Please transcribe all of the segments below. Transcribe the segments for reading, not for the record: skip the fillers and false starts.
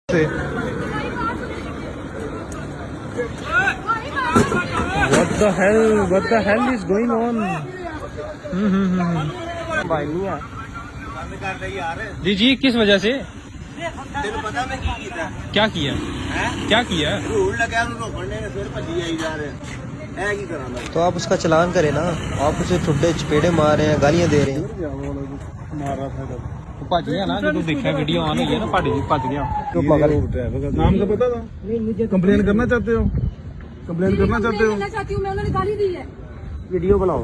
What the hell is going on? भाई नहीं है जी जी किस वजह से तेरे पता मैं की कीता क्या किया क्या किया रूल लगा रोकने ने फिर भजी आई जा रहे है की करा मैं तो आप उसका चलान करें ना। आप उसे ठुड्डे चपेड़े मार रहे हैं, गालियां दे रहे हैं। मार रहा था जब भज गया ना जो देखा वीडियो ऑन हुई है ना भज गया। नाम का पता था कंप्लेन करना चाहते हो कंप्लेन करना चाहते हो करना चाहती हूँ मैं, उन्होंने गाली दी है। वीडियो बनाओ।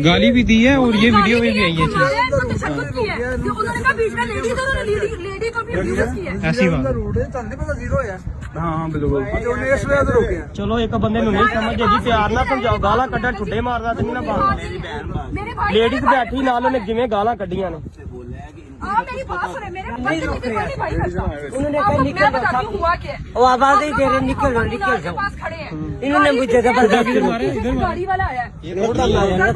गाली भी दी है और ये वीडियो में भी आई है चीज उन्होंने कहा बीच में लेडी तो लेडी को भी अब्यूज किया है। ऐसी बात हाँ बिल्कुल इस वजह से रोके चलो एक बंदे नहीं समझ जी प्यार ना समझाओ। गाला कड्डा ठुड्डे मारना तो नहीं ना बात। मेरे भाई लेडीज बैठी नाल उन्हें जिवें गाला कड्डियां ने। मेरी बात सुने, मेरे भाई भाई करता। उन्होंने आपको कहा मैं निकल बताती हूँ हुआ क्या है। वो आवाज ही दे रहे निकल जाओ निकल के जाओ। पास खड़े हैं, इन्होंने मुझे जबरदस्ती गाड़ी वाला आया है।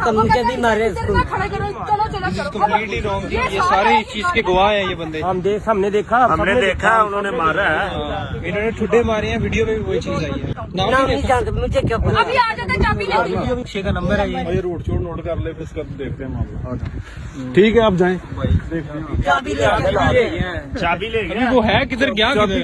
तुम मुझे भी मारे खड़ा करो, चलो चलो चलो। कम्प्लीटली रॉन्ग है। ये सारे इस चीज के गवाह हैं ये बंदे। हमने देखा उन्होंने मारा है इन्होंने ठुड्डे मारे हैं, वीडियो में भी वही चीज आई है। नाम नहीं जानते मुझे क्या पता। अभी आ जाते चाबी ले ली। पीछे का नंबर है ये। ये रोड चोड़ नोट कर ले फिर इसका देखते हैं मामला ठीक है आप जाएं देखते हैं चाबी ले अभी वो है किधर गया किधर